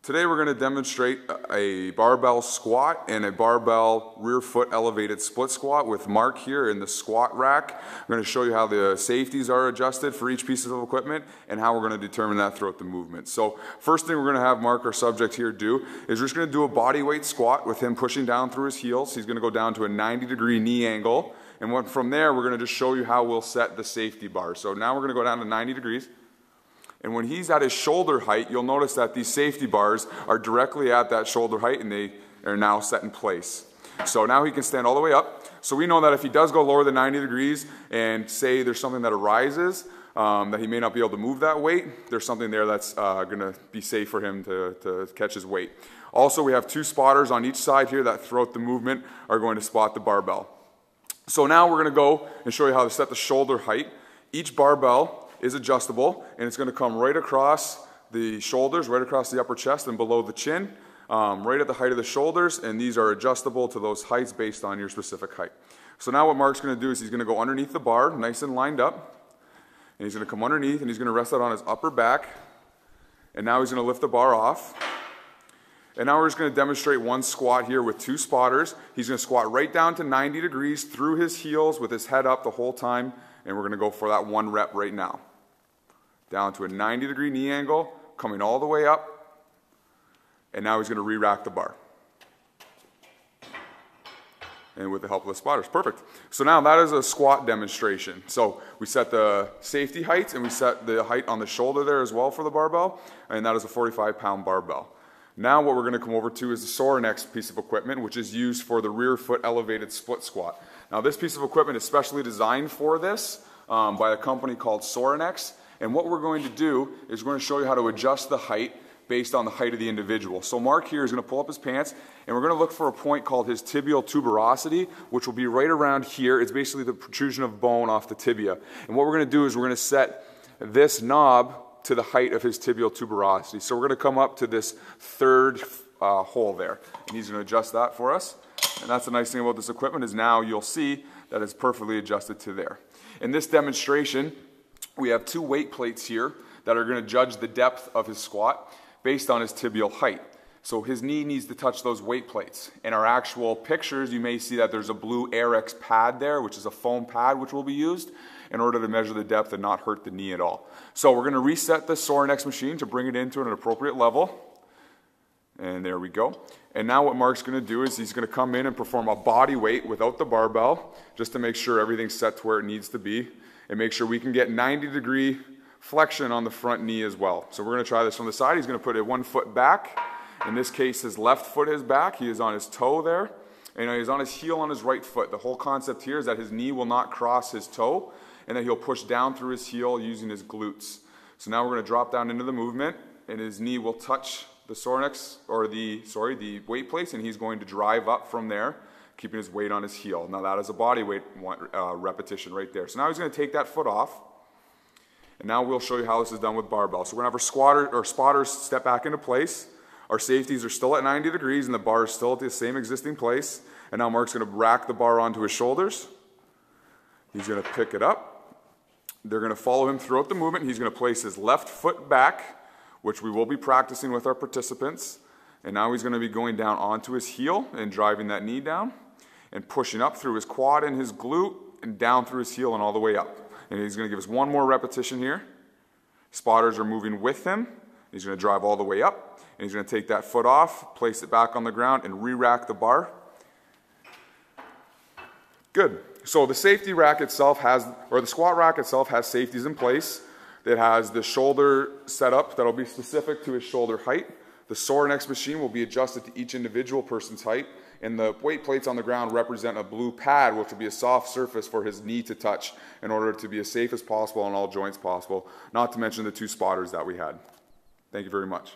Today we're going to demonstrate a barbell squat and a barbell rear foot elevated split squat with Mark here in the squat rack. I'm going to show you how the safeties are adjusted for each piece of equipment and how we're going to determine that throughout the movement. So first thing we're going to have Mark, our subject here, do is we're just going to do a body weight squat with him pushing down through his heels. He's going to go down to a 90-degree knee angle, and from there we're going to just show you how we'll set the safety bar. So now we're going to go down to 90 degrees. And when he's at his shoulder height, you'll notice that these safety bars are directly at that shoulder height and they are now set in place. So now he can stand all the way up. So we know that if he does go lower than 90 degrees and say there's something that arises, that he may not be able to move that weight, there's something there that's going to be safe for him to catch his weight. Also, we have two spotters on each side here that throughout the movement are going to spot the barbell. So now we're going to go and show you how to set the shoulder height. Each barbell is adjustable, and it's going to come right across the shoulders, right across the upper chest and below the chin, right at the height of the shoulders, and these are adjustable to those heights based on your specific height. So now what Mark's going to do is he's going to go underneath the bar, nice and lined up, and he's going to come underneath and he's going to rest that on his upper back, and now he's going to lift the bar off. And now we're just going to demonstrate one squat here with two spotters. He's going to squat right down to 90 degrees through his heels with his head up the whole time, and we're going to go for that one rep right now. Down to a 90-degree knee angle, coming all the way up, and now he's going to re-rack the bar. And with the help of the spotters, perfect. So now that is a squat demonstration. So we set the safety heights and we set the height on the shoulder there as well for the barbell, and that is a 45-pound barbell. Now what we're going to come over to is the Sorinex piece of equipment, which is used for the rear foot elevated split squat. Now this piece of equipment is specially designed for this by a company called Sorinex. And what we're going to do is we're going to show you how to adjust the height based on the height of the individual. So Mark here is going to pull up his pants, and we're going to look for a point called his tibial tuberosity, which will be right around here. It's basically the protrusion of bone off the tibia. And what we're going to do is we're going to set this knob to the height of his tibial tuberosity. So we're going to come up to this third hole there, and he's going to adjust that for us. And that's the nice thing about this equipment is now you'll see that it's perfectly adjusted to there. In this demonstration, we have two weight plates here that are going to judge the depth of his squat based on his tibial height. So his knee needs to touch those weight plates. In our actual pictures, you may see that there's a blue Airex pad there, which is a foam pad which will be used in order to measure the depth and not hurt the knee at all. So we're going to reset the Sorinex machine to bring it into an appropriate level. And there we go. And now what Mark's going to do is he's going to come in and perform a body weight without the barbell, just to make sure everything's set to where it needs to be, and make sure we can get 90-degree flexion on the front knee as well. So we're going to try this from the side. He's going to put one foot back. In this case, his left foot is back. He is on his toe there, and he's on his heel on his right foot. The whole concept here is that his knee will not cross his toe, and that he'll push down through his heel using his glutes. So now we're going to drop down into the movement, and his knee will touch the Sorinex, or the weight plates, and he's going to drive up from there, keeping his weight on his heel. Now that is a body weight repetition right there. So now he's going to take that foot off, and now we'll show you how this is done with barbell. So we're going to have our spotters step back into place. Our safeties are still at 90 degrees, and the bar is still at the same existing place. And now Mark's going to rack the bar onto his shoulders. He's going to pick it up. They're going to follow him throughout the movement. He's going to place his left foot back, which we will be practicing with our participants. And now he's going to be going down onto his heel and driving that knee down and pushing up through his quad and his glute and down through his heel and all the way up. And he's going to give us one more repetition here. Spotters are moving with him. He's going to drive all the way up, and he's going to take that foot off, place it back on the ground, and re-rack the bar. Good. So the safety rack itself the squat rack itself has safeties in place. It has the shoulder setup that will be specific to his shoulder height. The Sorinex machine will be adjusted to each individual person's height, and the weight plates on the ground represent a blue pad, which will be a soft surface for his knee to touch in order to be as safe as possible on all joints possible, not to mention the two spotters that we had. Thank you very much.